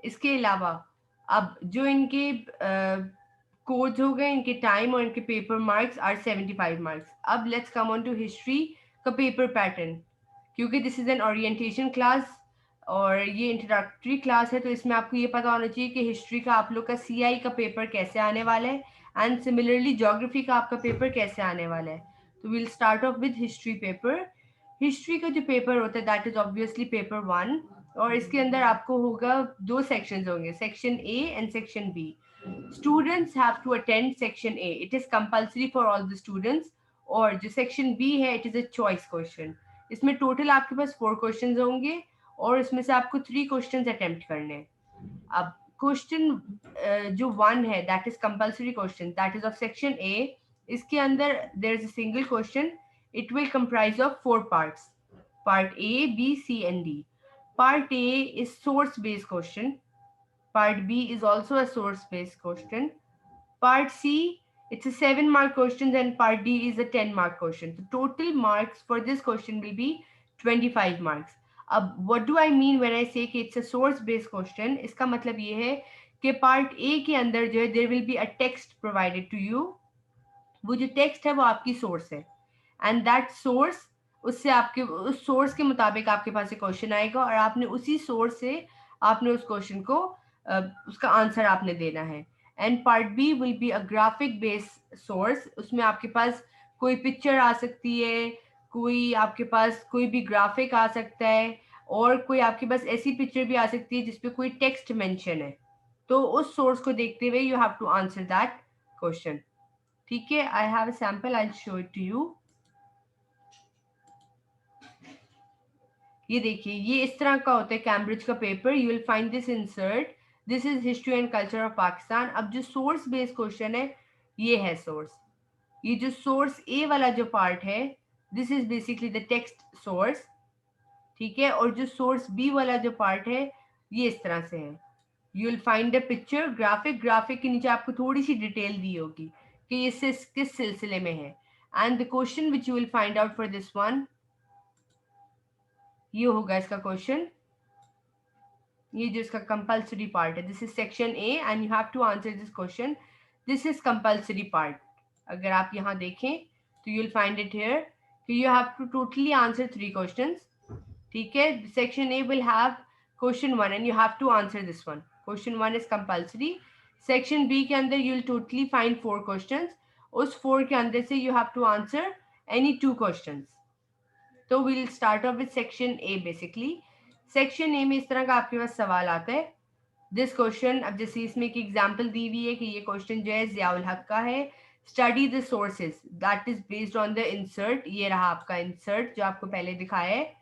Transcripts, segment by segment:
इसके अलावा अब जो इनके कोड्स हो गए, इनके टाइम और इनके पेपर मार्क्स आर 75 मार्क्स। अब let's come on to history का पेपर पैटर्न। क्योंकि this is an orientation class और ये इंट्रोडक्टरी क्लास है, तो इसमें आपको ये पता होना चाहिए कि हिस्ट्री का आप लोग का सीआई का पेपर कैसे आने वाला है, एंड सिमिलरली ज्योग्राफी का आपका पेपर कैसे आने वाला है। तो will start off with history paper. History का जो पेपर होता है दैट इज ऑब्वियसली पेपर 1, और इसके अंदर आपको होगा 2 सेक्शंस होंगे, section A and section B. Students have to attend section A. It is compulsory for all the students. और जो section B है, it is a choice question. इसमें टोटल आपके पास 4 क्वेश्चंस होंगे और इसमें से आपको 3 क्वेश्चंस अटेम्प्ट करने हैं। अब क्वेश्चन जो 1 है that is compulsory question, that is of section A. इसके अंदर there is a single question. It will comprise of 4 parts, part A B C and D. Part A is source based question, part B is also a source based question, part C it's a 7-mark question, and part D is a 10-mark question. The total marks for this question will be 25 marks. अब what do I mean when I say कि it's a source based question? इसका मतलब ये है कि part A के अंदर जो है there will be a text provided to you. वो जो टेक्स्ट है वो आपकी सोर्स है, एंड दैट सोर्स, उससे आपके उस सोर्स के मुताबिक आपके पास एक क्वेश्चन आएगा और आपने उसी सोर्स से आपने उस क्वेश्चन को उसका आंसर आपने देना है। And part B will be a graphic based source. उसमें आपके पास कोई पिक्चर आ सकती है, कोई आपके पास कोई भी ग्राफिक आ सकता है, और कोई आपके पास ऐसी पिक्चर भी आ सकती है जिसपे कोई टेक्स्ट मेंशन है। तो उस सोर्स को देखते हुए you have to answer that question. ठीक है, I have a sample, I show it to you. ये देखिए, ये इस तरह का होता है कैम्ब्रिज का paper. You will find this insert, this is history and culture of Pakistan. अब जो सोर्स बेस्ड क्वेश्चन है, ये है सोर्स। ये जो सोर्स ए वाला जो पार्ट है, this is basically the text source. ठीक है, और जो सोर्स बी वाला जो पार्ट है, ये इस तरह से है। You will find the picture, graphic, graphic के नीचे आपको थोड़ी सी डिटेल दी होगी कि ये किस सिलसिले में है। And the question which you will find out for this one, ये होगा इसका क्वेश्चन। ये जो इसका कंपल्सरी पार्ट है, this is section A and you have to answer this question. This is compulsory part. अगर आप यहाँ देखें तो you will find it here कि you have to totally answer 3 questions. ठीक है, section A will have question 1 and you have to answer this one. Question 1 is compulsory. Section B के अंदर you will totally find 4 questions. उस 4 के अंदर से you have to answer any 2 questions. तो we will start off with section A. Basically section A में इस तरह का आपके पास सवाल आता है, दिस क्वेश्चन। अब जैसे इसमें एक एग्जांपल दी हुई है कि ये क्वेश्चन जो है जियाउल हक का है। Study the sources that is based on the insert. ये रहा आपका इंसर्ट जो आपको पहले दिखाया है,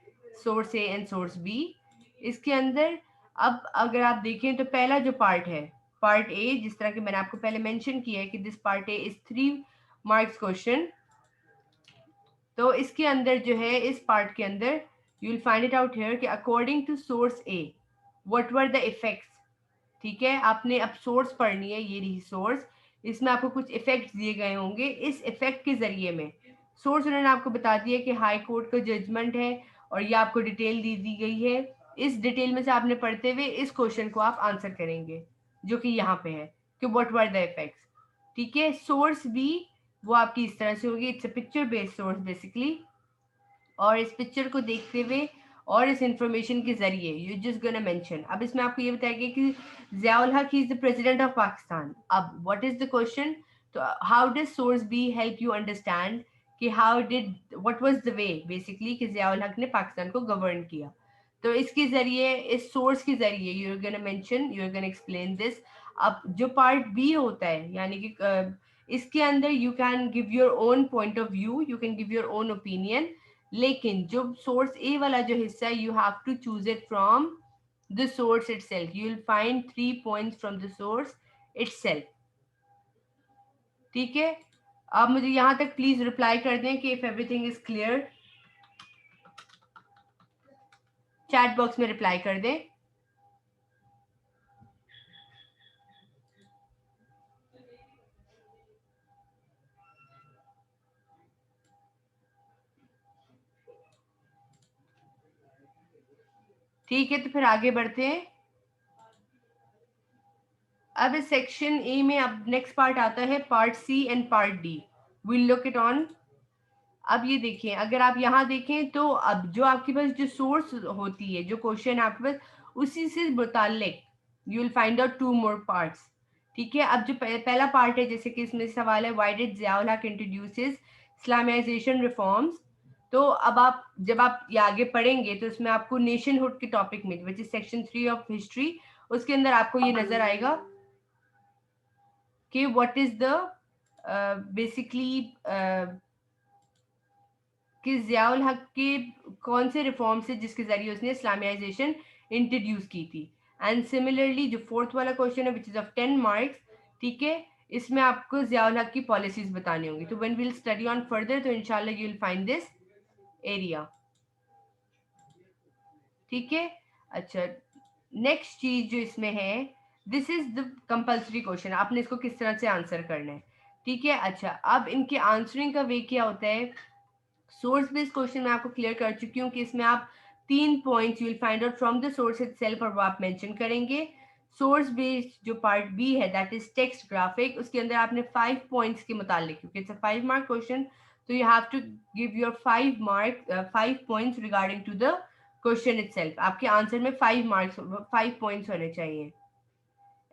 source A and source B. इसके अंदर अब अगर आप देखें तो पहला जो पार्ट है, पार्ट ए, जिस तरह के मैंने आपको पहले मेंशन किया है कि this part A is 3 marks question. तो इसके अंदर जो है, इस पार्ट के अंदर you will find it out here कि according to source A what were the effects. ठीक है, आपने अब सोर्स पढ़नी है, ये रही सोर्स। इसमें आपको कुछ इफेक्ट्स दिए गए होंगे। इस इफेक्ट के जरिए में सोर्स उन्होंने आपको बता दिया कि हाई कोर्ट का जजमेंट है और ये आपको डिटेल दी गई है। इस डिटेल में से आपने पढ़ते हुए इस क्वेश्चन को आप आंसर करेंगे जो कि यहाँ पे है कि व्हाट वर द इफेक्ट्स। ठीक है, सोर्स भी वो आपकी इस तरह से होगी, it's a picture based source basically. और इस पिक्चर को देखते हुए और इस इंफॉर्मेशन के जरिए यू जस्ट गोना मेंशन। अब इसमें आपको ये बताएगा कि Ziaul Haq is the president of Pakistan. अब व्हाट इज द क्वेश्चन? तो how does source B help you understand कि how did what was the way basically कि जियाउल हक ने पाकिस्तान को गवर्न किया। तो इसके जरिए, इस सोर्स के जरिए you are gonna mention, you are gonna explain this. अब जो पार्ट बी होता है, यानी कि इसके अंदर you can give your own point of view, you can give your own opinion. लेकिन जो सोर्स ए वाला जो हिस्सा है, you have to choose it from the source itself. You will find 3 points from the source itself. ठीक है, आप मुझे यहां तक प्लीज रिप्लाई कर दें कि if everything is clear. Chat box में रिप्लाई कर दें। ठीक है, तो फिर आगे बढ़ते हैं। अब इस सेक्शन ए में अब नेक्स्ट पार्ट आता है part C and part D, will look it on. अब ये देखिए, अगर आप यहाँ देखें तो अब जो आपके पास जो सोर्स होती है, जो क्वेश्चन आपके पास, उसी से मुताल्लिक you will find out two more parts. ठीक है, अब जो पहला पार्ट है, जैसे कि इसमें सवाल है व्हाई डिड जियाउल हक इंट्रोड्यूसेस इस्लामाइजेशन रिफॉर्म्स। तो अब आप जब आप ये आगे पढ़ेंगे तो इसमें आपको नेशनहुड के टॉपिक में, which is section 3 of history, उसके अंदर आपको ये नजर आएगा कि व्हाट इज द बेसिकली कि जियाउल हक के कौन से रिफॉर्म्स है जिसके जरिए उसने इस्लामियाइजेशन इंट्रोड्यूस की थी। एंड सिमिलरली जो फोर्थ वाला क्वेश्चन है विच इज ऑफ 10 मार्क्स, ठीक है, इसमें आपको जियाउल हक की पॉलिसीज बतानी होंगी। तो when will study on further तो इंशाल्लाह you will find this area. ठीक है, अच्छा, नेक्स्ट चीज जो इसमें है, this is the compulsory question, आपने इसको किस तरह से आंसर करना है। ठीक है, अच्छा, अब इनके आंसरिंग का वे क्या होता है। सोर्स बेस्ड क्वेश्चन मैं आपको क्लियर कर चुकी हूँ कि इसमें आप 3 points you will find out from the source itself, और वो आप मेंशन करेंगे। सोर्स बेस्ड जो पार्ट बी है दैट इज टेक्स्ट ग्राफिक, उसके अंदर आपने 5 पॉइंट्स के मुतालिक, क्योंकि इट्स अ 5 मार्क क्वेश्चन, तो you have to give your 5 points regarding to the question itself. आपके आंसर में 5 मार्क्स, 5 पॉइंट्स होने चाहिए।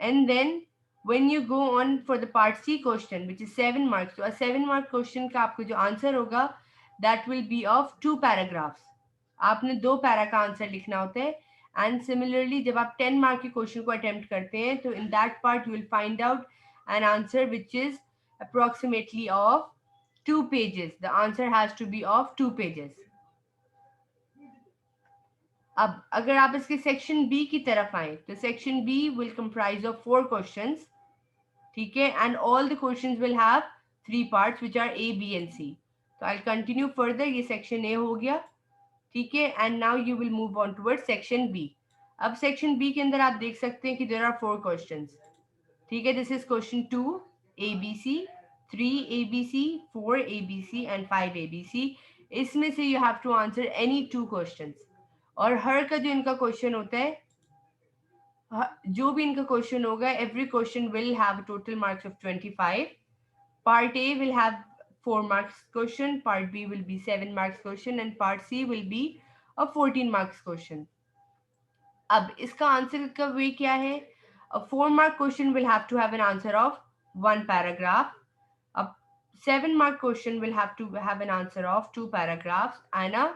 And then when you go on for the part C question which is 7 marks, तो 7 mark question का आपको जो answer होगा that will be of 2 paragraphs, आपने 2 पैरा का आंसर लिखना होता है। एंड सिमिलरली जब आप 10 मार्क के क्वेश्चन को अटेम्प्ट करते हैं तो in that part you will find out an answer which is approximately of 2 pages, the answer has to be of 2 pages। अब अगर आप इसके सेक्शन बी की तरफ आए तो section B will comprise of 4 questions, ठीक है, and all the questions will have 3 parts which are A B and C. तो आई कंटिन्यू फर्दर, ये सेक्शन ए हो गया, ठीक है, and now you will move on towards section B. अब section B के अंदर आप देख सकते हैं कि देयर आर 4 क्वेश्चंस, ठीक है, this is question 2 A B C, 3 ABC, 4 ABC and 5 ABC। इसमें से you have to answer any 2 questions, और हर का जो इनका क्वेश्चन होता है, जो भी इनका क्वेश्चन होगा, every question will have total marks of 25। Part A will have 4 marks question, part B will be 7 marks question, and part C will be a 14 marks question. अब इसका आंसर का वे क्या है। A 4 mark question will have to have an answer of 1 paragraph, a 7 mark question will have to have an answer of 2 paragraphs, and a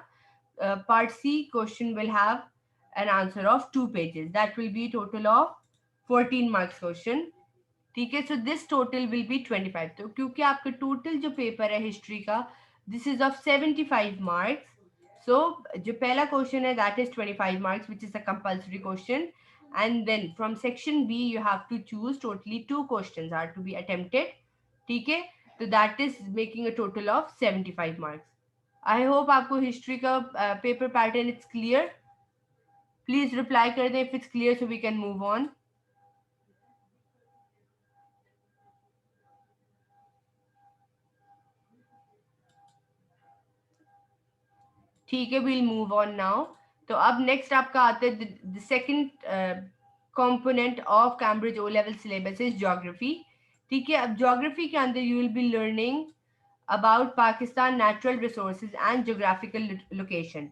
part C question will have an answer of 2 pages, that will be total of 14 marks question। ठीक है, so this total will be 25। तो क्योंकि आपका total जो paper है history का this is of 75 marks, so जो पहला क्वेश्चन है that is 25 marks which is a compulsory question, and then from section B you have to choose totally 2 questions are to be attempted, ठीक है, तो that is making a total of 75 marks. I hope आपको history का paper pattern it's clear. Please reply कर दें if it's clear so we can move on. ठीक है, will move on now. तो अब नेक्स्ट आपका आता है the second component of Cambridge O level syllabus is geography. ठीक है, अब ज्योग्राफी के अंदर you will be learning about Pakistan natural resources and geographical location.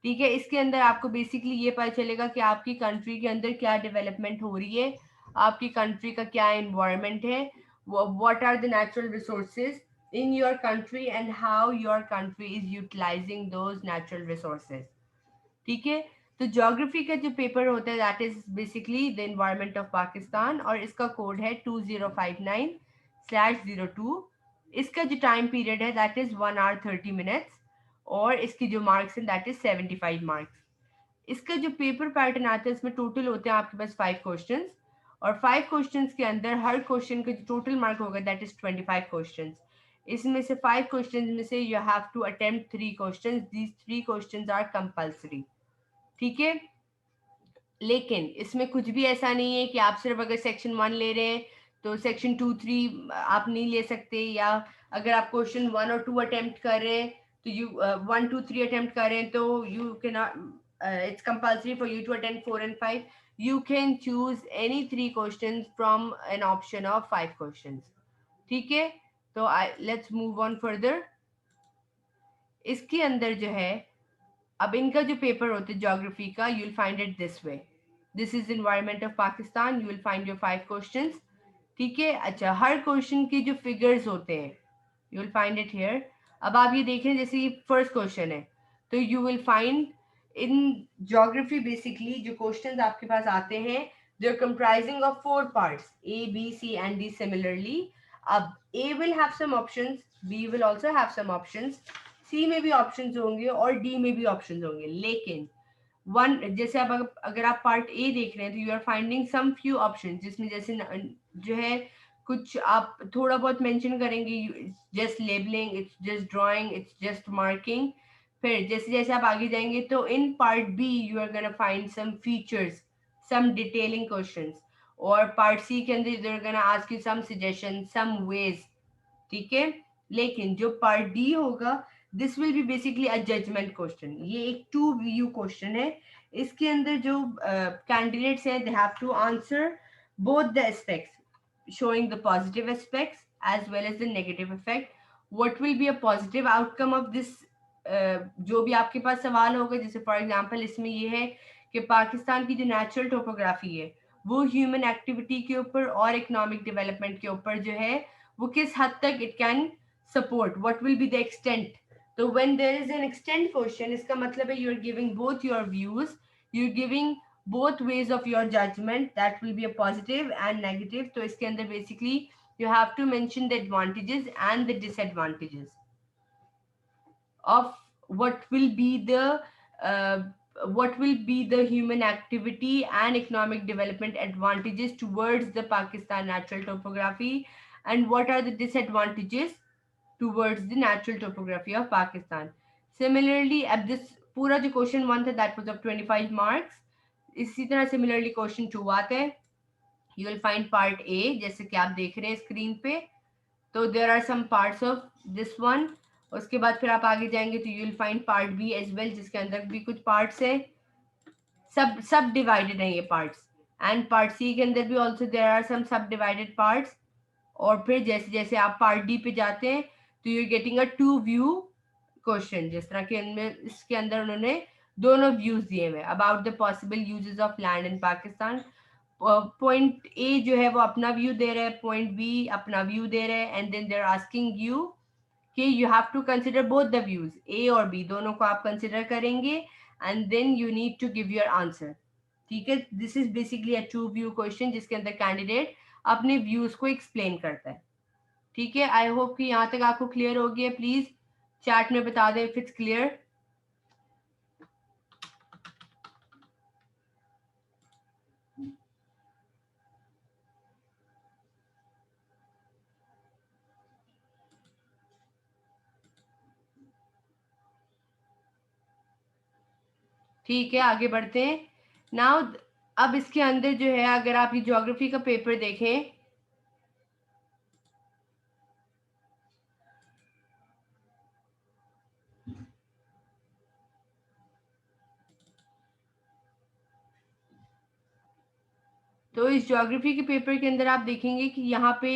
ठीक है, इसके अंदर आपको बेसिकली ये पता चलेगा कि आपकी कंट्री के अंदर क्या डेवलपमेंट हो रही है, आपकी कंट्री का क्या इन्वायरमेंट है, what are the natural resources in your country and how your country is utilizing those natural resources। ठीक है, तो ज्योग्राफी का जो पेपर होता है that is basically the environment of Pakistan, और इसका कोड है 2059/02। इसका जो टाइम पीरियड है दैट इज 1 hour 30 minutes, और इसकी जो मार्क्स है दैट इज 75 मार्क्स। इसका जो पेपर पैटर्न आता है इसमें टोटल होते हैं आपके पास 5 क्वेश्चंस, और 5 क्वेश्चंस के अंदर हर क्वेश्चन का जो टोटल मार्क होगा दैट इज 25 क्वेश्चंस। इसमें से 5 क्वेश्चंस में से you have to attempt 3 questions, these 3 questions are compulsory. ठीक है, लेकिन इसमें कुछ भी ऐसा नहीं है कि आप सिर्फ अगर सेक्शन 1 ले रहे हैं तो सेक्शन 2 3 आप नहीं ले सकते, या अगर आप क्वेश्चन 1 और 2 अटेम्प्ट कर रहे हैं तो यू 1 2 3 अटेम्प्ट कर रहे हैं तो you can it's compulsory for you to attempt 4 and 5। you can choose any 3 questions from an option of 5 questions. ठीक है, तो लेट्स मूव ऑन फर्दर. इसके अंदर जो है, अब इनका जो पेपर होता है ज्योग्राफी का, you will find it this way. This is environment of Pakistan, you will find your 5 questions. ठीक है, अच्छा, हर क्वेश्चन के जो फिगर्स होते हैं you will find it here. अब आप ये देखें, जैसे ये फर्स्ट क्वेश्चन है, तो you will find in geography basically जो क्वेश्चंस आपके पास आते हैं, they are comprising of 4 parts, A B C and D similarly. अब A will have some options, B will also have some options, C में भी ऑप्शंस होंगे और डी में भी ऑप्शंस होंगे. लेकिन वन, जैसे आप अगर आप पार्ट ए देख रहे हैं, तो you are finding some few option, जिसमें जैसे जो है कुछ आप थोड़ा बहुत मेंशन करेंगे, just labelling, it's just drawing, it's just marking. फिर जैसे जैसे आप आगे जाएंगे, तो in part B you are gonna find some features, some detailing questions. और पार्ट सी के अंदर you are gonna ask you some suggestion, some ways. ठीक है, लेकिन जो पार्ट डी होगा, this will be basically a judgement question. ये एक 2 व्यू क्वेश्चन है. इसके अंदर जो कैंडिडेट्स हैं, they have to answer both the aspects, showing the positive aspects as well as the negative effect. What will be a positive outcome of this? जो भी आपके पास सवाल होगा, जैसे फॉर एग्जांपल इसमें ये है कि पाकिस्तान की जो नेचुरल टोपोग्राफी है, वो ह्यूमन एक्टिविटी के ऊपर और इकोनॉमिक डेवलपमेंट के ऊपर जो है, वो किस हद तक it can support, what will be the extent. तो when there is an extent question, इसका मतलब है you are giving both your views, you are giving both ways of your judgment, that will be a positive and negative. तो इसके अंदर basically you have to mention the advantages and the disadvantages of uh, what will be the human activity and economic development advantages towards the Pakistan natural topography, and what are the disadvantages towards the natural topography of Pakistan. Similarly, at this पूरा जो question 1 था, that was of 25 marks. इसी तरह similarly question 2 आता है. You will find part A, जैसे कि आप देख रहे हैं स्क्रीन पे. तो there are some parts of this one. उसके बाद फिर आप आगे जाएंगे तो you will find part B as well, जिसके अंदर भी कुछ पार्ट्स है. सब सब डिवाइडेड है ये पार्ट्स. एंड पार्ट सी के अंदर भी ऑल्सो देयर आर सम सब डिवाइडेड पार्ट्स. और फिर जैसे जैसे आप पार्ट डी पे जाते हैं, तो you are getting a 2 view question, जिस तरह के इनमें इसके अंदर उन्होंने दोनों व्यूज दिए हुए about the possible uses of land in Pakistan. Point A जो है वो अपना व्यू दे रहे हैं, पॉइंट बी अपना व्यू दे रहे हैं, and then they are asking you कि you have to consider both the views, A और बी दोनों को आप कंसिडर करेंगे, and then you need to give your answer. ठीक है, this is basically a 2 view question, जिसके अंदर कैंडिडेट अपने व्यूज को एक्सप्लेन करता है. ठीक है, आई होप कि यहाँ तक आपको क्लियर हो गया. प्लीज चैट में बता दें इफ इट्स क्लियर. ठीक है, आगे बढ़ते हैं. नाउ अब इसके अंदर जो है, अगर आप ये ज्योग्राफी का पेपर देखें, तो इस ज्योग्राफी के पेपर के अंदर आप देखेंगे कि यहाँ पे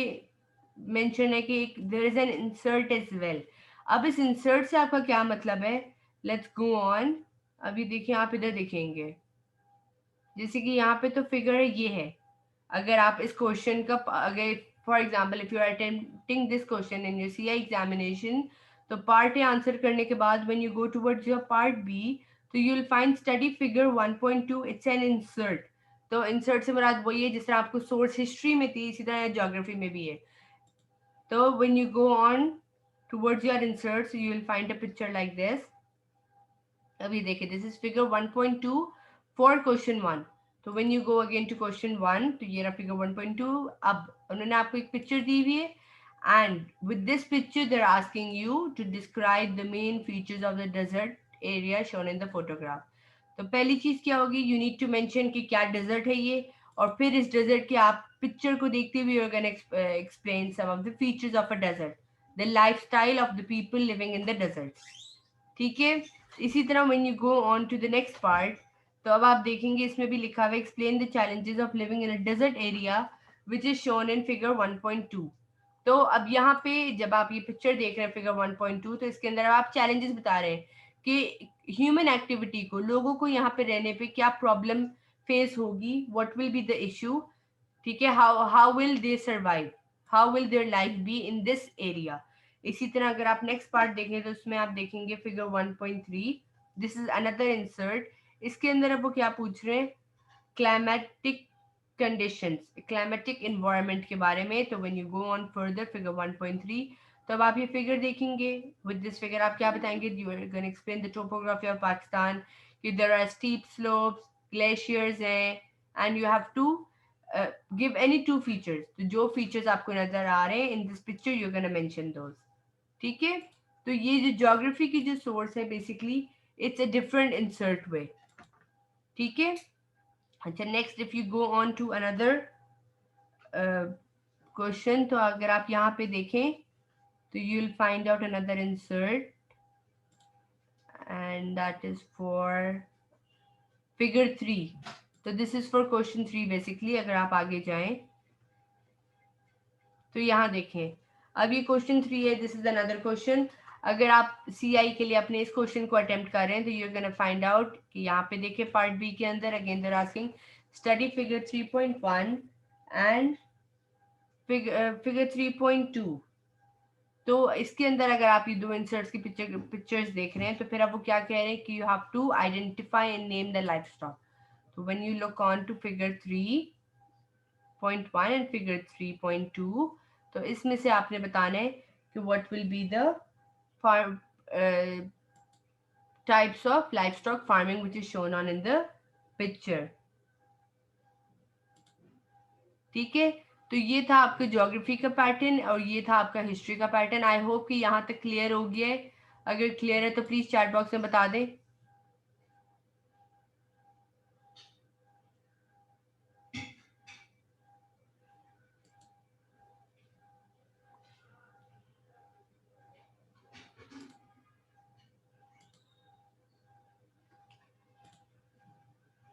मेंशन है कि there is an insert as well. अब इस इंसर्ट से आपका क्या मतलब है? Let's go on. अभी देखिए, आप इधर देखेंगे, जैसे कि यहाँ पे तो फिगर ये है. अगर आप इस क्वेश्चन का, अगर for example if you are attempting this question in your CI examination, तो पार्ट ए आंसर करने के बाद when you go towards your part B, तो you will find study figure 1.2, it's an insert. तो insert से मुराद वही है जिस तरह आपको सोर्स हिस्ट्री में थी, इसी तरह ज्योग्राफी में भी है. तो when you go on towards your inserts, you will find a picture like this. अभी देखिए, this is figure 1.2 for question 1. तो when you go again to question 1, तो ये रहा फिगर 1.2. अब उन्होंने आपको एक पिक्चर दी हुई है, and with this picture they are asking you to describe the main features of the desert area shown in the photograph. तो पहली चीज क्या होगी, यू नीड टू मेंशन कि क्या डेजर्ट है ये, और फिर इस डेजर्ट के आप पिक्चर को देखते हुए you are gonna explain some of the features of a desert, the lifestyle of the people living in the desert. ठीक है, इसी तरह when you go on to the next part, तो अब आप देखेंगे इसमें भी लिखा हुआ है explain the challenges of living in a desert area which is shown in figure 1.2। तो अब यहाँ पे जब आप ये पिक्चर देख रहे हैं फिगर 1.2, तो इसके अंदर आप चैलेंजेस बता रहे हैं कि ह्यूमन एक्टिविटी को, लोगों को यहाँ पे रहने पे क्या प्रॉब्लम फेस होगी, what will be the issue, ठीक है, how will they survive, how will their life be in this area. इसी तरह अगर आप नेक्स्ट पार्ट देखें तो उसमें आप देखेंगे figure 1.3, this is another insert. इसके अंदर अब वो क्या पूछ रहे हैं, क्लाइमेटिक कंडीशंस, क्लाइमेटिक इन्वायरमेंट के बारे में। तो when you go on further figure 1.3, तो अब आप ये फिगर देखेंगे, विद दिस फिगर आप क्या बताएंगे, you are gonna explain the topography of Pakistan, कि there are steep slopes, glaciers हैं, and you have to give any two features. तो जो फीचर्स आपको नजर आ रहे हैं in this picture you gonna mention those, ठीक है। तो ये जो ज्योग्राफी की जो सोर्स है basically it's a different insert way, ठीक है। अच्छा, next if you go on to another question, तो अगर आप यहाँ पे देखें तो you will find out another insert and that is for figure 3। तो this is for question 3 basically. अगर आप आगे जाएं तो यहाँ देखें, अब ये क्वेश्चन 3 है, दिस इज अनदर क्वेश्चन। अगर आप सीआई के लिए अपने इस क्वेश्चन को अटेम्प्ट कर रहे हैं तो you are gonna find out कि यहाँ पे देखिए पार्ट बी के अंदर again they're asking study figure 3.1 and figure 3.2। तो इसके अंदर अगर आप ये दो इंसर्ट्स की पिक्चर्स देख रहे हैं तो फिर अब वो क्या कह रहे हैं कि you have to identify and name the life stock. तो when you look on to figure 3.1 and figure 3.2, तो इसमें से आपने बताना है कि what will be the farm types of livestock farming which is shown on in the picture, ठीक है। तो ये था आपका ज्योग्राफी का पैटर्न और ये था आपका हिस्ट्री का पैटर्न। आई होप कि यहाँ तक क्लियर हो गया है। अगर क्लियर है तो प्लीज चैट बॉक्स में बता दें।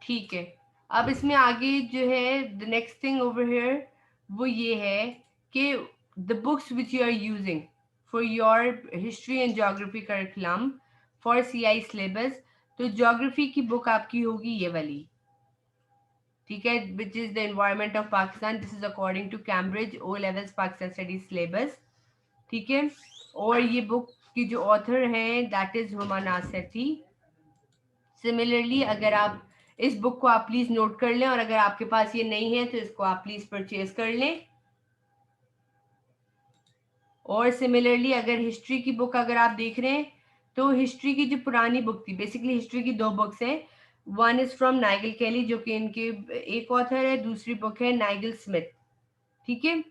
ठीक है, अब इसमें आगे जो है the next thing over here वो ये है कि the books which you are using for your history and geography curriculum for CI syllabus. तो ज्योग्राफी की बुक आपकी होगी ये वाली, ठीक है, which is the environment of Pakistan, this is according to Cambridge O levels Pakistan studies syllabus, ठीक है। और ये बुक की जो ऑथर हैं that is Humana Sethi. Similarly अगर आप इस बुक को आप प्लीज नोट कर लें और अगर आपके पास ये नहीं है तो इसको आप प्लीज परचेज कर लें। और सिमिलरली अगर हिस्ट्री की बुक अगर आप देख रहे हैं तो हिस्ट्री की जो पुरानी बुक थी, बेसिकली हिस्ट्री की दो बुक्स हैं, वन इज फ्रॉम नाइगल कैली जो कि इनके एक ऑथर है, दूसरी बुक है नाइगल स्मिथ, ठीक है।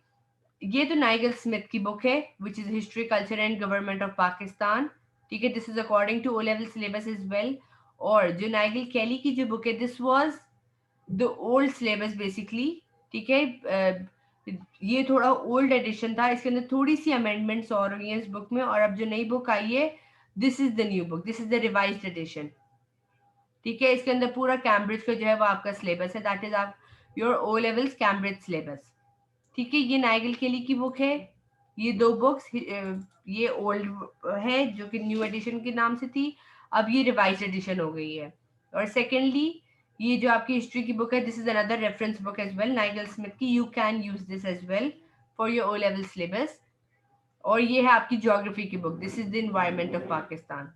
ये तो नाइगल स्मिथ की बुक है which is history culture and government of Pakistan, ठीक है, this is according to O level syllabus as well. और जो नाइगल कैली की जो बुक है this was the old syllabus basically, ठीक है। ये थोड़ा ओल्ड एडिशन था, इसके अंदर थोड़ी सी अमेंडमेंट्स और हुई हैं इस बुक में, और अब जो नई बुक आई है this is the new book, this is the revised edition, ठीक है। इसके अंदर पूरा कैम्ब्रिज का जो है वो आपका सिलेबस है, दैट इज आप your O levels Cambridge syllabus, ठीक है। ये नाइगल केली की बुक है, ये दो बुक्स, ये ओल्ड है जो कि न्यू एडिशन के नाम से थी, अब ये रिवाइज एडिशन हो गई है। और सेकेंडली ये जो आपकी हिस्ट्री की बुक है this is another reference book as well Nigel Smith की, you can use this as well for your O level syllabus. और ये है आपकी ज्योग्राफी की book, this is the environment of Pakistan,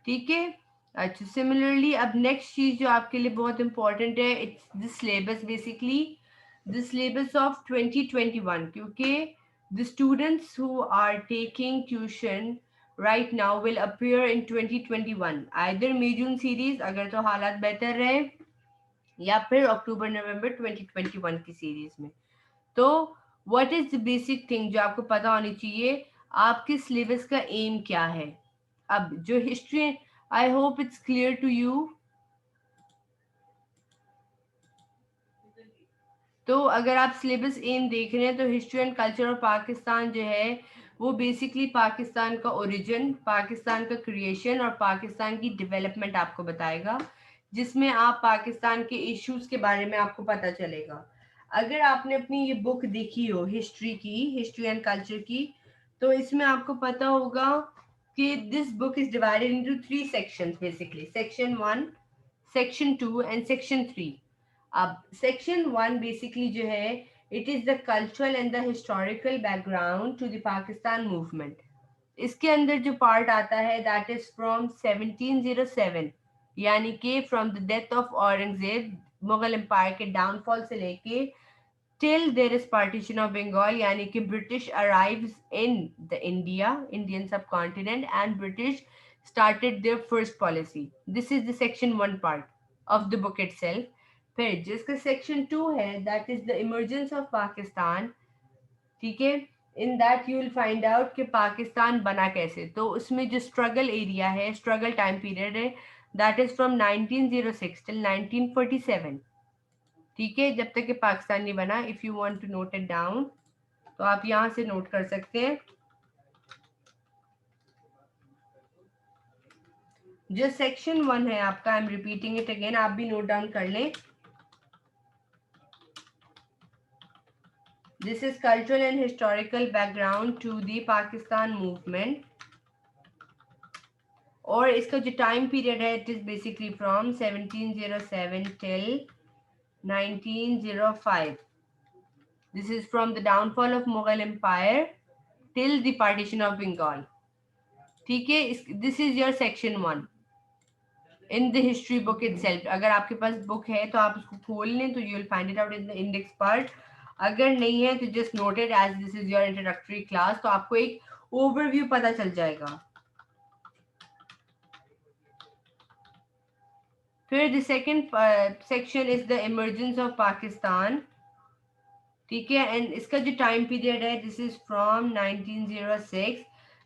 ठीक है। अच्छा, सिमिलरली अब नेक्स्ट चीज जो आपके लिए बहुत इंपॉर्टेंट है it's the syllabus, basically the syllabus of 2021, क्योंकि the students who are taking tuition right now will appear in 2021 either May June series अगर तो हालात बेहतर रहे, या फिर अक्टूबर नवंबर 2021 की सीरीज में। तो what is the basic thing जो आपको पता होनी चाहिए, आपके सिलेबस का एम क्या है। अब जो history, I hope it's clear to you. तो अगर आप सिलेबस एम देख रहे हैं तो history and culture of Pakistan जो है वो बेसिकली पाकिस्तान का ओरिजिन, पाकिस्तान का क्रिएशन और पाकिस्तान की डेवलपमेंट आपको बताएगा, जिसमें आप पाकिस्तान के इश्यूज के बारे में आपको पता चलेगा। अगर आपने अपनी ये बुक देखी हो हिस्ट्री की, हिस्ट्री एंड कल्चर की, तो इसमें आपको पता होगा कि this book is divided into 3 sections basically, section 1, section 2 and section 3। अब सेक्शन 1 बेसिकली जो है, it is the cultural and the historical background to the Pakistan movement. इसके अंदर जो पार्ट आता है दैट इज फ्रॉम 1707, यानी कि from the death of Aurangzeb, Mughal empire के डाउनफॉल से लेके till there is partition of Bengal, यानी कि British arrives in the Indian subcontinent and British started their first policy. This is the section 1 part of the book itself. फिर जिसका section 2 है, that is the emergence of Pakistan, ठीक है। In that you will find out कि पाकिस्तान बना कैसे। तो उसमें जो स्ट्रगल एरिया है, स्ट्रगल टाइम पीरियड है, दैट इज फ्रॉम 1906 टिल 1947, ठीक है, जब तक कि पाकिस्तान नहीं बना। If you want to note it down तो आप यहाँ से नोट कर सकते हैं। जो सेक्शन 1 है आपका, I am repeating it again, आप भी नोट डाउन कर लें। This is cultural and historical background to the Pakistan movement, और इसका जो टाइम पीरियड है it is basically from 1707 till 1905। This is from the downfall of Mughal empire till the partition of Bengal, ठीक है। This is your section 1 in the history book itself. अगर आपके पास book है तो आप उसको खोल लें, तो you will find it out in the index part. अगर नहीं है तो just note it as this is your introductory class, तो आपको एक ओवरव्यू पता चल जाएगा। फिर the second section is the emergence of Pakistan, ठीक है। एंड इसका जो टाइम पीरियड है this is from 1906,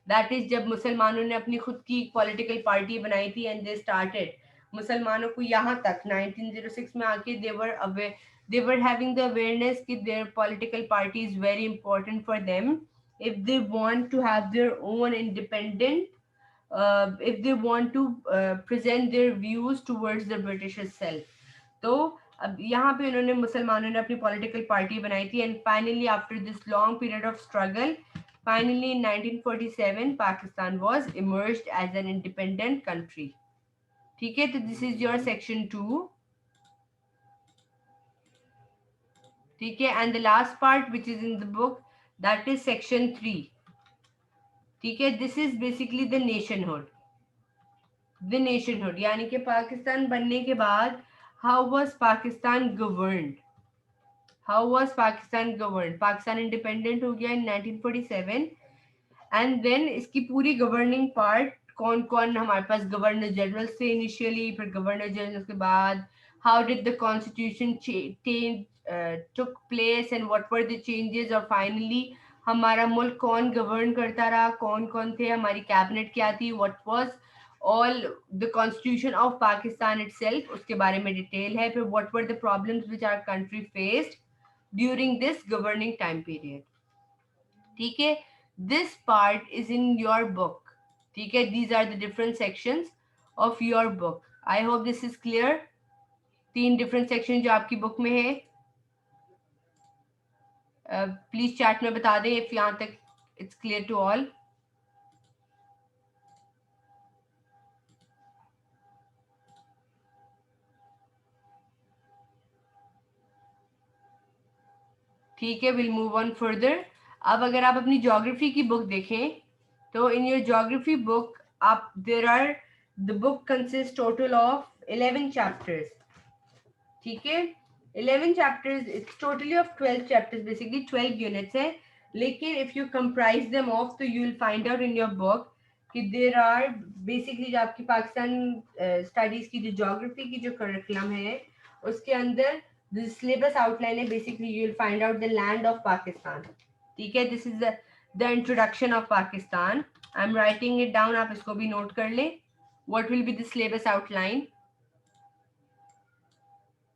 that is जब मुसलमानों ने अपनी खुद की पॉलिटिकल पार्टी बनाई थी एंड दे स्टार्टेड, मुसलमानों को यहाँ तक 1906 में आके they were having the awareness कि their political party is very important for them if they want to have their own independent, if they want to present their views towards the British itself। तो अब यहाँ पे उन्होंने, मुसलमानों ने अपनी political party बनाई थी and finally after this long period of struggle, finally in 1947 Pakistan was emerged as an independent country, ठीक है। तो दिस इज योर सेक्शन 2, ठीक है। And the last part which is in the book that is section 3, ठीक है। This is basically the nationhood, यानी कि पाकिस्तान बनने के बाद how was Pakistan governed, Pakistan independent हो गया इन 1947 एंड देन इसकी पूरी गवर्निंग पार्ट, कौन कौन हमारे पास गवर्नर जनरल थे इनिशियली, फिर गवर्नर जनरल के बाद how did the constitution took place and what were the changes, और फाइनली हमारा मुल्क कौन गवर्न करता रहा, कौन कौन थे, हमारी कैबिनेट क्या थी, what was all the constitution of Pakistan itself, उसके बारे में डिटेल है। फिर what were the problems which our country faced during this governing time period, ठीक है। This part is in your book, ठीक है। These are the different sections of your book. I hope this is clear. 3 different section जो आपकी book में है, please chat में बता दें इफ यहाँ तक इट्स क्लियर टू ऑल। ठीक है, विल मूव ऑन फर्दर। अब अगर आप अपनी ज्योग्राफी की बुक देखें तो इन योर ज्योग्राफी बुक आप there are, the book consist total of 11 chapters, ठीक है। 11 chapters, it's totally of 12 chapters, basically 12 units है। लेकिन if you comprise them of तो you will find out in your book कि there are basically, जो आपकी Pakistan studies की जो ज्योग्राफी की जो करिकुलम है उसके अंदर the syllabus outline है, basically you will find out the land of Pakistan, ठीक है। this is the introduction of Pakistan, I'm writing it down, आप इसको भी नोट कर लें। what will be the syllabus outline,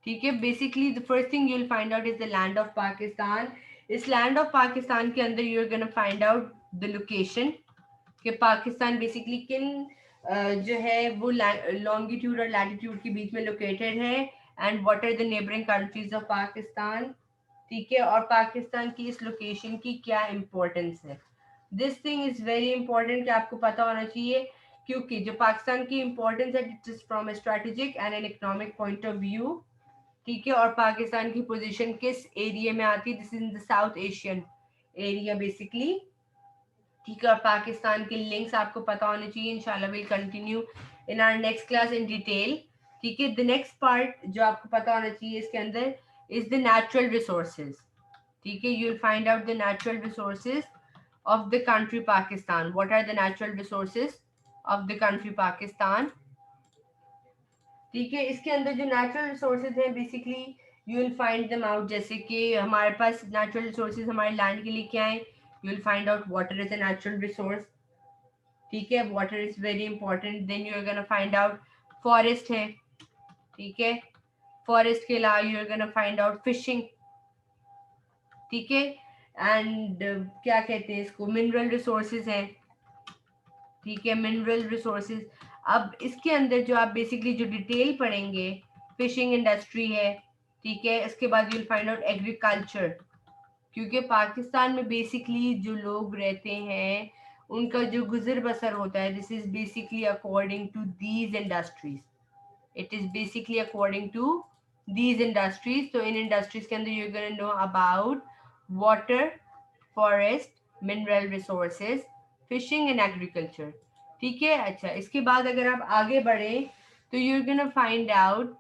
ठीक है। basically the first thing you will find out is the land of Pakistan। इस land of Pakistan के अंदर you are gonna find out the location, कि पाकिस्तान बेसिकली किन जो है वो लॉन्गिट्यूड और लैटिट्यूड के बीच में लोकेटेड है, and what are the neighbouring countries of Pakistan, ठीक है, और पाकिस्तान की इस लोकेशन की क्या इम्पोर्टेंस है। This thing is very important कि आपको पता होना चाहिए, क्योंकि जो पाकिस्तान की इम्पोर्टेंस है it is from A strategic and an economic point of view, ठीक है, और पाकिस्तान की पोजीशन किस एरिया में आती है, this is in the south Asian area basically, ठीक है, और पाकिस्तान के लिंक्स आपको पता होने चाहिए। इंशाल्लाह will continue in our next class in detail, ठीक है। द नेक्स्ट पार्ट जो आपको पता होना चाहिए इसके अंदर इज द नेचुरल रिसोर्सेज, ठीक है, you will find out the natural resources of the country Pakistan. What are the natural resources of the country Pakistan? ठीक है, इसके अंदर जो नेचुरल रिसोर्सेज हैं basically you will find them out, जैसे कि हमारे पास नेचुरल रिसोर्सेज हमारे लैंड के लिए क्या है, you will find out water is a natural resource, ठीक है, water is very important. Then you are gonna find out forest है, ठीक है, फॉरेस्ट के अलावा you are gonna find out fishing, ठीक है, एंड क्या कहते हैं इसको, मिनरल रिसोर्सेज हैं, ठीक है, मिनरल रिसोर्सेज। अब इसके अंदर जो आप बेसिकली जो डिटेल पढ़ेंगे, फिशिंग इंडस्ट्री है, ठीक है, इसके बाद you will find out agriculture, क्योंकि पाकिस्तान में बेसिकली जो लोग रहते हैं उनका जो गुजर बसर होता है, this is basically according to these industries, it is basically according to these industries. तो इन इंडस्ट्रीज के अंदर you gonna know about water, forest, mineral resources, fishing and agriculture, ठीक है। अच्छा, इसके बाद अगर आप आगे बढ़े तो यू गोना फाइंड आउट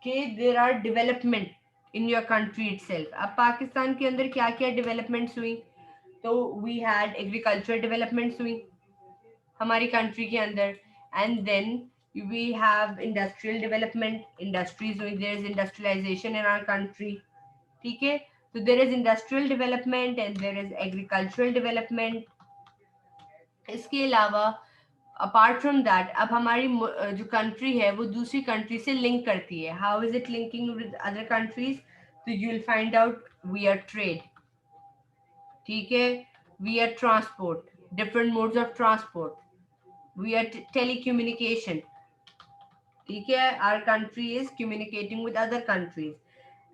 कि there are development in your country itself. अब पाकिस्तान के अंदर क्या क्या डेवलपमेंट्स हुई, तो वी हैड एग्रीकल्चर डेवलपमेंट्स हुई हमारी कंट्री के अंदर, and then we have industrial development, industries हुई, there is industrialisation in our country, ठीक है। तो there is industrial development and there is agricultural development. इसके अलावा अपार्ट फ्रॉम दैट अब हमारी जो कंट्री है वो दूसरी कंट्री से लिंक करती है। How is it linking with other countries, तो you will find out we are trade, ठीक है, we are transport, different modes of transport, we are telecommunication, ठीक है, our country is communicating with other countries,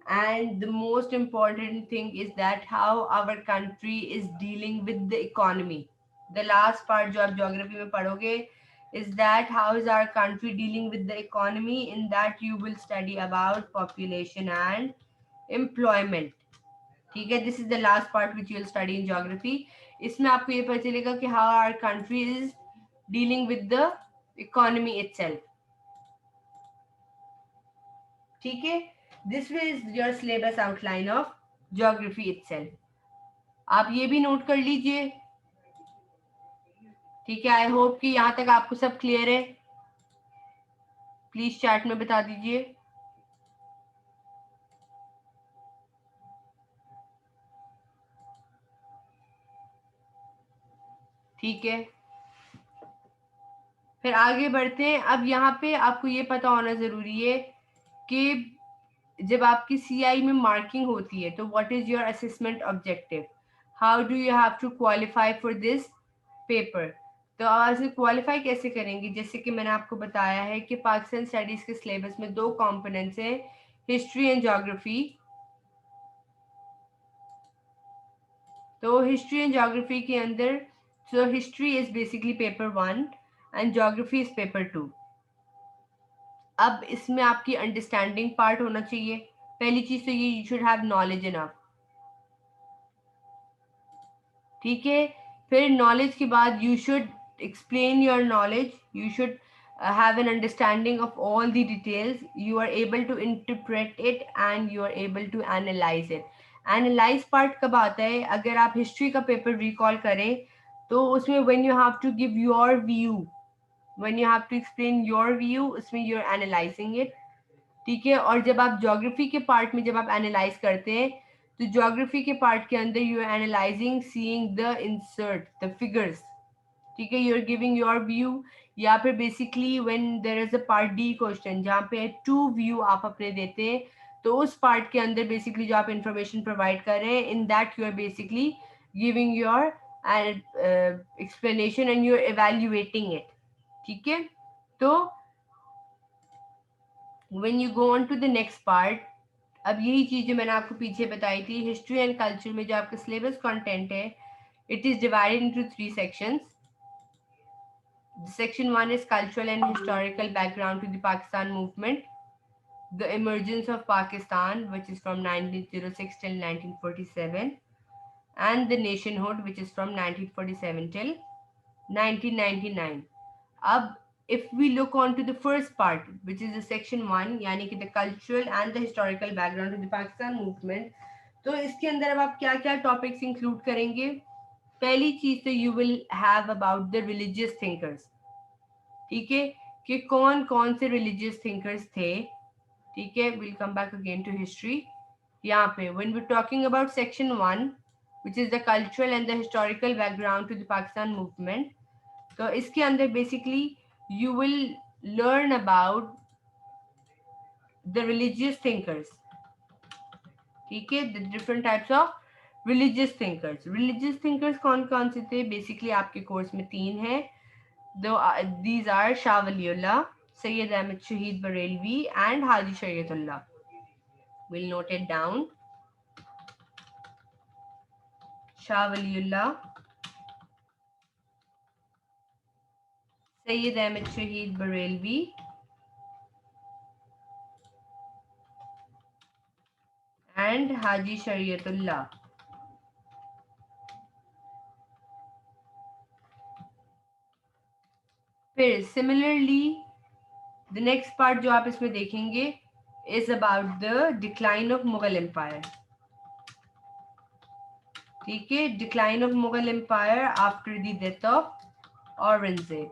and the most important thing is that how our country is dealing with the economy. The last part जो आप geography में पढ़ोगे is that how is our country dealing with the economy, in that you will study about population and employment, ठीक है। This is the last part which you will study in geography. इसमें आपको ये पता चलेगा कि how our country is dealing with the economy itself, ठीक है। This is your syllabus outline of geography itself, आप ये भी नोट कर लीजिए, ठीक है। आई होप कि यहाँ तक आपको सब क्लियर है, प्लीज चैट में बता दीजिए। ठीक है, फिर आगे बढ़ते हैं। अब यहाँ पे आपको ये पता होना जरूरी है कि जब आपकी सीआई में मार्किंग होती है तो what is your assessment objective, how do you have to qualify for this paper. तो आप इसे क्वालिफाई कैसे करेंगे, जैसे कि मैंने आपको बताया है कि पाकिस्तान स्टडीज के सिलेबस में दो कंपोनेंट्स हैं, हिस्ट्री एंड ज्योग्राफी। तो हिस्ट्री एंड ज्योग्राफी के अंदर so history is basically paper 1 and geography is paper 2। अब इसमें आपकी अंडरस्टैंडिंग पार्ट होना चाहिए, पहली चीज तो ये you should have knowledge enough, ठीक है। फिर नॉलेज के बाद you should explain your knowledge, you should have an understanding of all the details, you are able to interpret it and you are able to analyze it. Analyse part कब आता है, अगर आप हिस्ट्री का paper recall करें तो उसमें when you have to give your view, when you have to explain your view, उसमें यू आर एनालाइजिंग इट, ठीक है। और जब आप ज्योग्राफी के पार्ट में जब आप एनालाइज करते हैं तो ज्योग्राफी के पार्ट के अंदर you are analysing seeing the insert the figures, ठीक है, you are giving your view. या फिर basically when there is a part D question जहाँ पे टू व्यू आप अपने देते हैं, तो उस पार्ट के अंदर बेसिकली जो आप इंफॉर्मेशन प्रोवाइड कर रहे हैं in that you are basically giving your explanation and you're evaluating it. ठीक है? तो when you go on to the next part, अब यही चीज जो मैंने आपको पीछे बताई थी, हिस्ट्री एंड कल्चर में जो आपका सिलेबस कंटेंट है, it is divided into three sections. Section 1 is cultural and historical background to the Pakistan movement, the emergence of Pakistan, which is from 1906 till 1947, and the nationhood, which is from 1947 till 1999. Ab, if we look on to the first part, which is the section 1, यानी कि the cultural and the historical background to the Pakistan movement, तो इसके अंदर अब आप क्या क्या topics include करेंगे? पहली चीज तो you will have about the religious thinkers. ठीक है, कि कौन कौन से रिलीजियस थिंकर्स थे. ठीक है, will come back again to history. यहाँ पे when we talking about section 1, which is the cultural and the historical background to the Pakistan movement, तो इसके अंदर basically you will learn about the religious thinkers. ठीक है, the different types of religious thinkers. Religious thinkers कौन कौन से थे? Basically आपके कोर्स में 3 हैं. दो these are Shah Waliullah, Syed Ahmad Shahid Barelvi and Haji Shariatullah. Will note it down. Shah Waliullah, Syed Ahmad Shahid Barelvi and Haji शरीयतुल्लाह. फिर सिमिलरली द नेक्स्ट पार्ट जो आप इसमें देखेंगे is about the decline of Mughal empire. ठीक है, decline of Mughal empire after the death of Aurangzeb.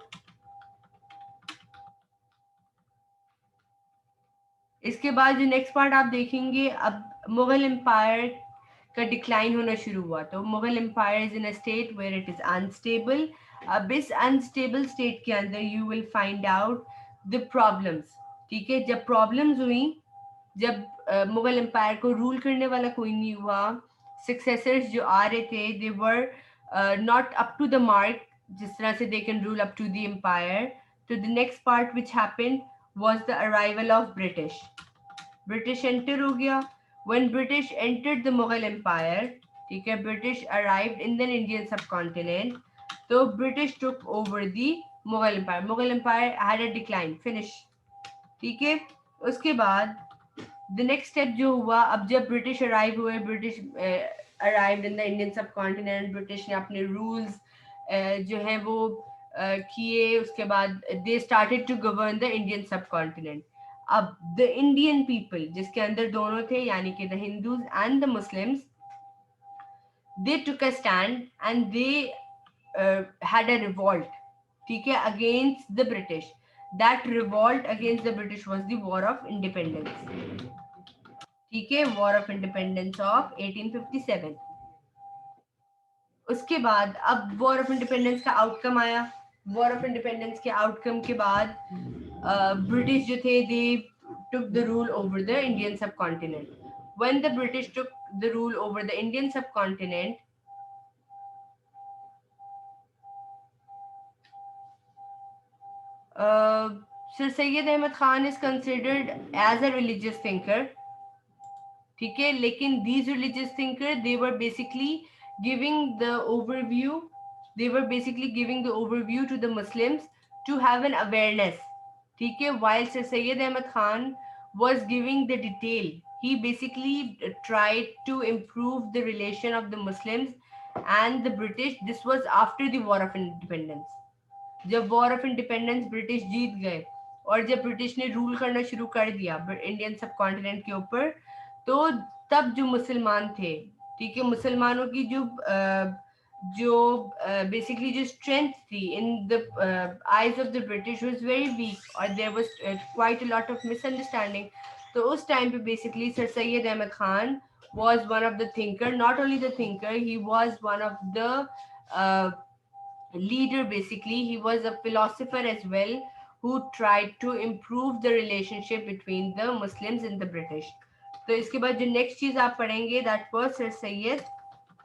इसके बाद जो नेक्स्ट पार्ट आप देखेंगे, अब मुगल एम्पायर का डिक्लाइन होना शुरू हुआ. तो Mughal empire is in a state where it is unstable. अब इस अनस्टेबल स्टेट के अंदर you will find out the problems. ठीक है, जब प्रॉब्लम्स हुई, जब मुगल एम्पायर को रूल करने वाला कोई नहीं हुआ, सक्सेसर्स जो आ रहे थे they were not up to the mark, जिस तरह से they can rule up to the empire. तो the next part which happened was the arrival of British. British enter हो गया. When British entered the Mughal Empire, ठीक है, British arrived in the Indian subcontinent. तो British took over the Mughal Empire. Mughal Empire had a decline. Finish. ठीक है, उसके बाद the next step जो हुआ, अब जब British arrive हुए, British arrived in the Indian subcontinent, British ने अपने rules जो है वो किए. उसके बाद they started to govern the Indian subcontinent. अब द इंडियन पीपल, जिसके अंदर दोनों थे, यानी कि the Hindus and the Muslims, they took a stand and they had a revolt. ठीक है, against the British. That revolt against the British was the war of independence. ठीक है, वॉर ऑफ इंडिपेंडेंस ऑफ 1857. उसके बाद अब war of independence का outcome आया. War of independence के आउटकम के बाद ब्रिटिश जो थे दे took the rule over the Indian subcontinent. When the British took the rule over the Indian subcontinent, Sir Syed Ahmad Khan is considered as a religious thinker. ठीक है, लेकिन these religious thinkers, they were basically giving the overview. They were basically giving the overview to the Muslims to have an awareness. ठीक है, while Sir Syed Ahmad Khan was giving the detail, he basically tried to improve the relation of the Muslims and the British. This was after the War of Independence. जब war of independence British जीत गए और जब British ने rule करना शुरू कर दिया Indian सब कॉन्टिनेंट के ऊपर, तो तब जो मुसलमान थे, ठीक है, मुसलमानों की जो बेसिकली जो स्ट्रेंथ थी in the eyes of the British was very weak और there was quite a lot of misunderstanding. तो उस टाइम पे basically sir Syed Ahmad Khan was one of the thinker, not only the thinker, he was one of the leader. Basically, he was a philosopher as well, who tried to improve the relationship between the Muslims and the British. तो इसके बाद जो next चीज आप पढ़ेंगे, that was sir Syed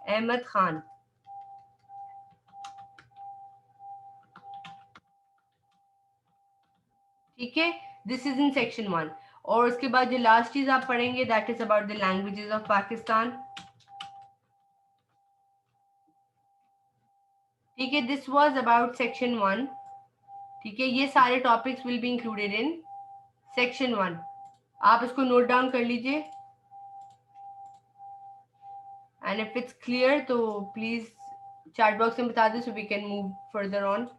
Ahmad Khan. ठीक है, this is in section 1। और उसके बाद जो लास्ट चीज आप पढ़ेंगे that is about the languages of Pakistan. ठीक है, दिस वाज अबाउट सेक्शन 1। ठीक है, ये सारे topics will be included in section 1। आप इसको नोट डाउन कर लीजिए, एंड इफ इट्स क्लियर तो प्लीज चैट बॉक्स में बता दो so we can move further on.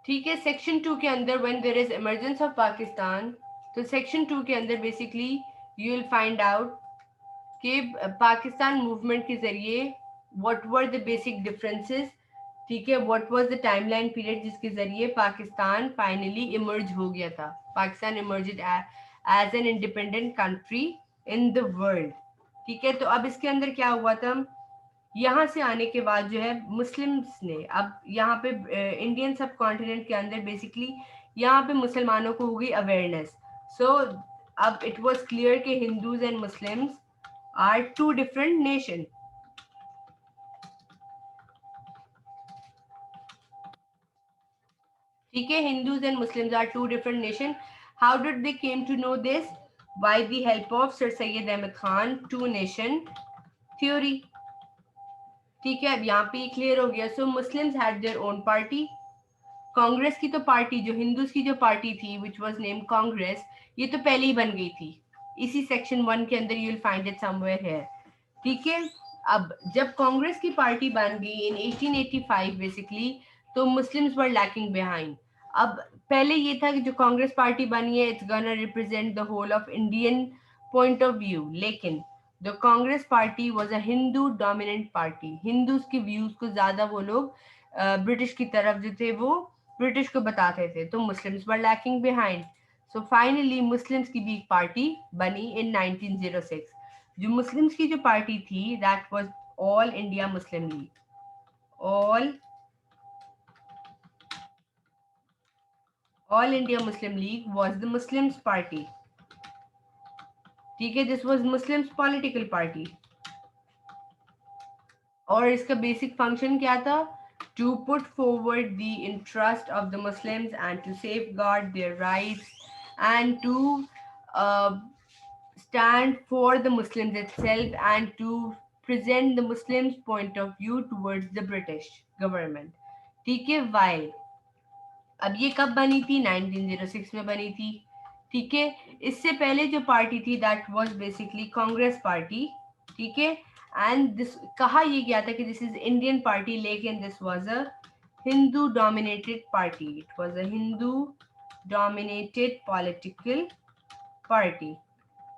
ठीक है, सेक्शन 2 के अंदर when there is emergence of Pakistan, तो सेक्शन 2 के अंदर basically you will find out कि पाकिस्तान मूवमेंट के जरिए what were the basic differences. ठीक है, what was the timeline period जिसके जरिए पाकिस्तान फाइनली इमर्ज हो गया था, Pakistan emerged as an independent country in the world. ठीक है, तो अब इसके अंदर क्या हुआ था, यहाँ से आने के बाद जो है मुस्लिम्स ने अब यहाँ पे इंडियन सब कॉन्टिनेंट के अंदर बेसिकली यहाँ पे मुसलमानों को हो गई अवेयरनेस। सो अब इट वाज क्लियर कि Hindus and Muslims are two different nation. ठीक है, Hindus and Muslims are two different nation. How did they came to know this? By the help of sir Syed Ahmad Khan two nation theory. ठीक है, अब यहाँ पे clear हो गया। So Muslims had their own party. Congress की तो पार्टी, जो हिंदूज की जो पार्टी थी विच वाज नेम कांग्रेस, ये तो पहले ही बन गई थी, इसी सेक्शन 1 के अंदर you will find it somewhere here. ठीक है, अब जब कांग्रेस की पार्टी बन गई इन 1885 बेसिकली, तो मुस्लिम्स वर लैकिंग बिहाइंड। अब पहले ये था कि जो कांग्रेस पार्टी बनी है it's gonna represent the whole of Indian point of view, लेकिन the Congress party was a Hindu dominant party. Hindus के व्यूज को ज्यादा वो लोग ब्रिटिश की तरफ जो थे वो ब्रिटिश को बताते थे, तो मुस्लिम्स वर lacking behind. So finally Muslims की भी एक पार्टी बनी इन 1906। जो मुस्लिम्स की जो पार्टी थी that was All India Muslim League. All India Muslim League was the Muslims party. ठीक है, this was Muslims political party. और इसका बेसिक फंक्शन क्या था? To put forward the interest of the Muslims and to safeguard their rights and to stand for the Muslims itself and to present the Muslims point of view towards the British government. ठीक है, while अब ये कब बनी थी? 1906 में बनी थी। ठीक है, इससे पहले जो पार्टी थी that was basically Congress party. ठीक है, एंड दिस कहा ये गया था कि दिस इज इंडियन पार्टी, लेकिन this was a Hindu dominated party. It was a Hindu dominated political party.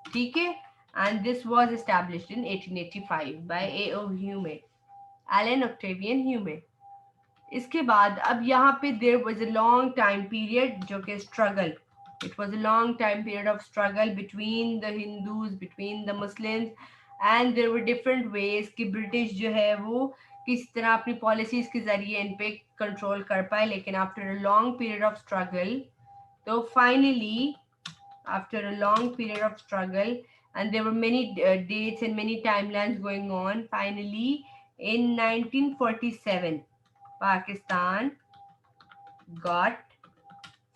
ठीक है, and this was established in 1885 by A.O. Hume, Allan Octavian Hume. इसके बाद अब यहाँ पे there was a long time period जो कि struggle, it was a long time period of struggle between the Hindus, between the Muslims, and there were different ways कि British जो है वो किस तरह अपनी पॉलिसीज के जरिए इन पे कंट्रोल कर पाए। लेकिन after a long period of struggle, तो finally after a long period of struggle, and there were many dates and many timelines going on, finally in 1947 Pakistan got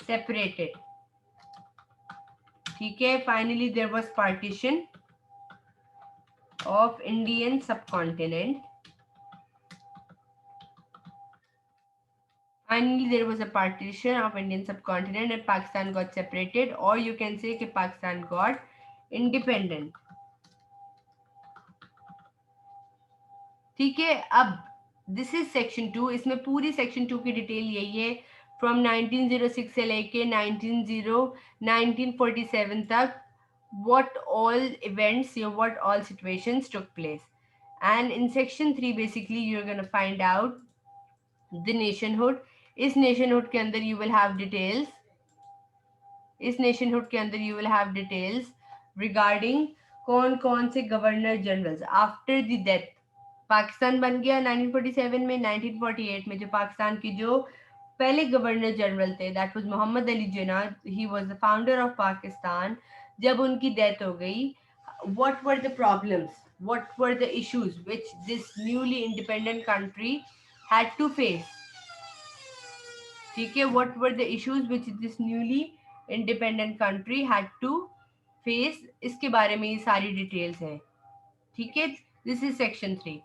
separated. ठीक है, finally there was partition of Indian subcontinent. Finally there was a partition of Indian subcontinent and Pakistan got separated, or you can say कि Pakistan got independent. ठीक है, अब this is section 2। इसमें पूरी section 2 की detail यही है, from 1906 से लेके 1947 तक what all events or what all situations took place. And in section 3 basically you're going to find out the nationhood. इस nationhood के अंदर you will have details, इस nationhood के अंदर you will have details regarding कौन कौन से governor generals after the death. Pakistan बन गया 1947 में, 1948 में जो पाकिस्तान के जो पहले गवर्नर जनरल थे that was Mohammad Ali Jinnah, he was the founder of Pakistan. जब उनकी डेथ हो गई, what were the problems? what were the issues which this newly independent country had to face. ठीक है, what were the issues which this newly independent country had to face, इसके बारे में ये सारी डिटेल्स हैं. ठीक है, दिस इज सेक्शन 3.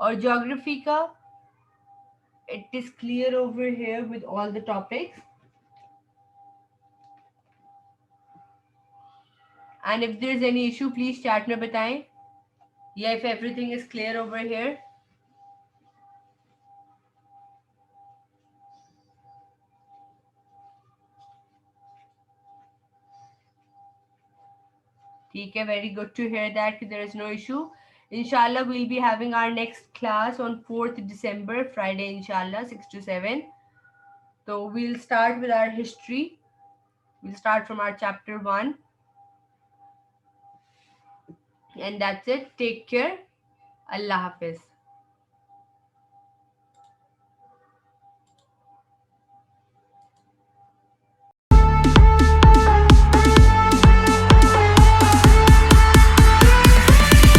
और ज्योग्राफी का, it is clear over here with all the topics. And if there's any issue, please chat में बताएं. Yeah, if everything is clear over here. ठीक है, very good to hear that there is no issue. Inshallah, we'll be having our next class on 4th December, Friday, inshallah, 6 to 7. So we'll start with our history. We'll start from our chapter 1. And that's it. Take care. Allah Hafiz.